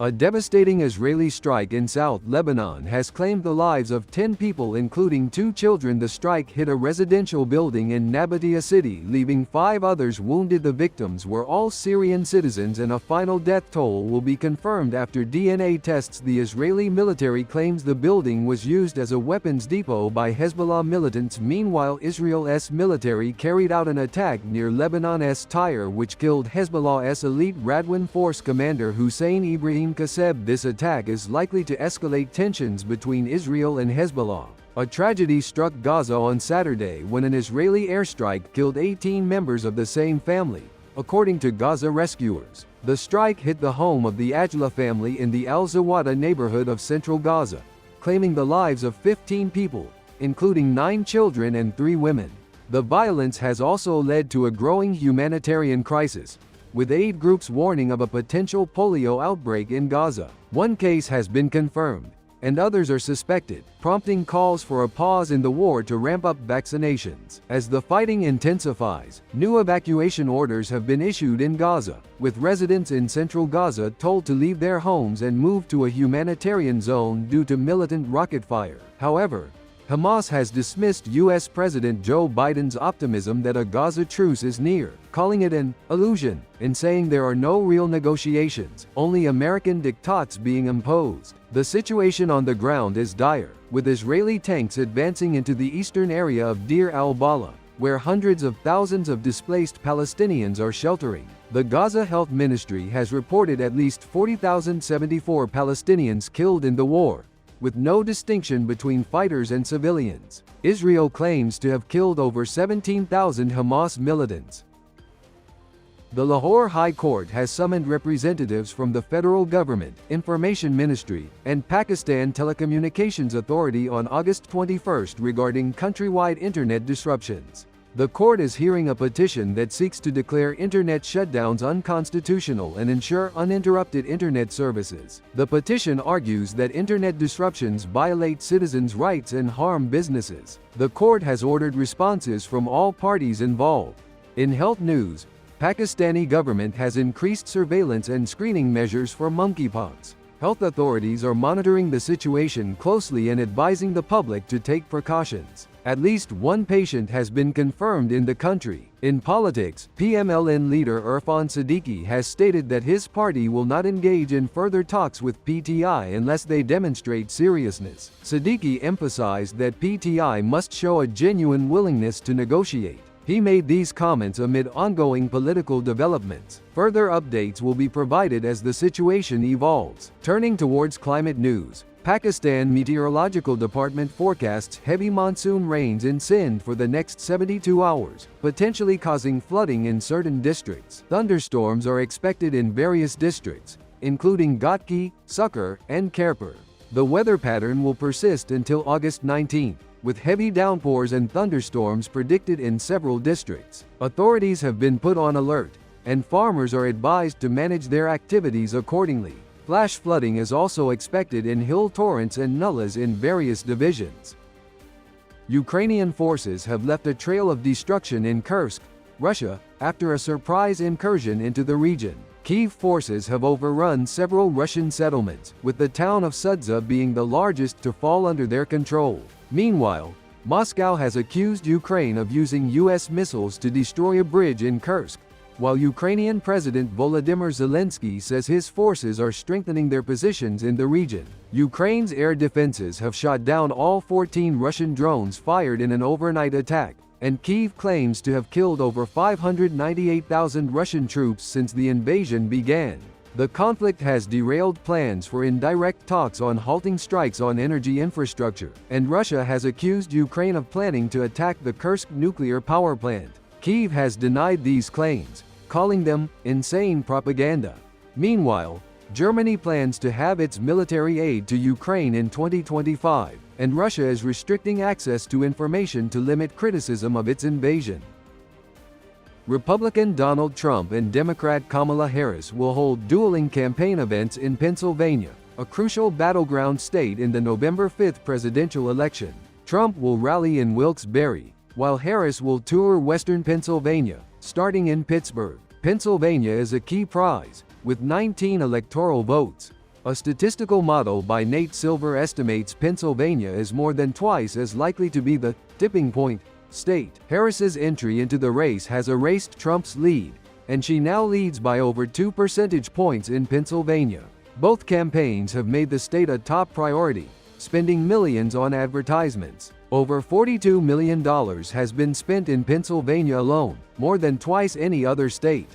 A devastating Israeli strike in South Lebanon has claimed the lives of 10 people, including 2 children. The strike hit a residential building in Nabatea city, leaving 5 others wounded. The victims were all Syrian citizens, and a final death toll will be confirmed after DNA tests. The Israeli military claims the building was used as a weapons depot by Hezbollah militants. Meanwhile, Israel's military carried out an attack near Lebanon's Tyre, which killed Hezbollah's elite Radwan force commander Hussein Ibrahim Kaseb. This attack is likely to escalate tensions between Israel and Hezbollah. A tragedy struck Gaza on Saturday when an Israeli airstrike killed 18 members of the same family, according to Gaza rescuers. The strike hit the home of the Ajla family in the Al-Zawada neighborhood of central Gaza, claiming the lives of 15 people, including 9 children and 3 women. The violence has also led to a growing humanitarian crisis, with aid groups warning of a potential polio outbreak in Gaza. 1 case has been confirmed, and others are suspected, prompting calls for a pause in the war to ramp up vaccinations. As the fighting intensifies, new evacuation orders have been issued in Gaza, with residents in central Gaza told to leave their homes and move to a humanitarian zone due to militant rocket fire. However, Hamas has dismissed U.S. President Joe Biden's optimism that a Gaza truce is near, calling it an illusion, and saying there are no real negotiations, only American diktats being imposed. The situation on the ground is dire, with Israeli tanks advancing into the eastern area of Deir al-Balah, where hundreds of thousands of displaced Palestinians are sheltering. The Gaza Health Ministry has reported at least 40,074 Palestinians killed in the war, with no distinction between fighters and civilians. Israel claims to have killed over 17,000 Hamas militants. The Lahore High Court has summoned representatives from the federal government, Information Ministry, and Pakistan Telecommunications Authority on August 21 regarding countrywide internet disruptions. The court is hearing a petition that seeks to declare internet shutdowns unconstitutional and ensure uninterrupted internet services. The petition argues that internet disruptions violate citizens' rights and harm businesses. The court has ordered responses from all parties involved. In health news, Pakistani government has increased surveillance and screening measures for monkeypox. Health authorities are monitoring the situation closely and advising the public to take precautions. At least 1 patient has been confirmed in the country. In politics, PMLN leader Irfan Siddiqui has stated that his party will not engage in further talks with PTI unless they demonstrate seriousness. Siddiqui emphasized that PTI must show a genuine willingness to negotiate. He made these comments amid ongoing political developments. Further updates will be provided as the situation evolves. Turning towards climate news, Pakistan Meteorological Department forecasts heavy monsoon rains in Sindh for the next 72 hours, potentially causing flooding in certain districts. Thunderstorms are expected in various districts, including Ghotki, Sukkur, and Khairpur. The weather pattern will persist until August 19, with heavy downpours and thunderstorms predicted in several districts. Authorities have been put on alert, and farmers are advised to manage their activities accordingly. Flash flooding is also expected in hill torrents and nullahs in various divisions. Ukrainian forces have left a trail of destruction in Kursk, Russia, after a surprise incursion into the region. Kyiv forces have overrun several Russian settlements, with the town of Sudza being the largest to fall under their control. Meanwhile, Moscow has accused Ukraine of using U.S. missiles to destroy a bridge in Kursk, while Ukrainian President Volodymyr Zelensky says his forces are strengthening their positions in the region. Ukraine's air defenses have shot down all 14 Russian drones fired in an overnight attack, and Kyiv claims to have killed over 598,000 Russian troops since the invasion began. The conflict has derailed plans for indirect talks on halting strikes on energy infrastructure, and Russia has accused Ukraine of planning to attack the Kursk nuclear power plant. Kyiv has denied these claims, calling them insane propaganda. Meanwhile, Germany plans to have its military aid to Ukraine in 2025, and Russia is restricting access to information to limit criticism of its invasion. Republican Donald Trump and Democrat Kamala Harris will hold dueling campaign events in Pennsylvania, a crucial battleground state in the November 5 presidential election. Trump will rally in Wilkes-Barre, while Harris will tour western Pennsylvania, starting in Pittsburgh. Pennsylvania is a key prize, with 19 electoral votes. A statistical model by Nate Silver estimates Pennsylvania is more than twice as likely to be the tipping point state. Harris's entry into the race has erased Trump's lead, and she now leads by over 2 percentage points in Pennsylvania. Both campaigns have made the state a top priority, spending millions on advertisements. Over $42 million has been spent in Pennsylvania alone, more than twice any other state.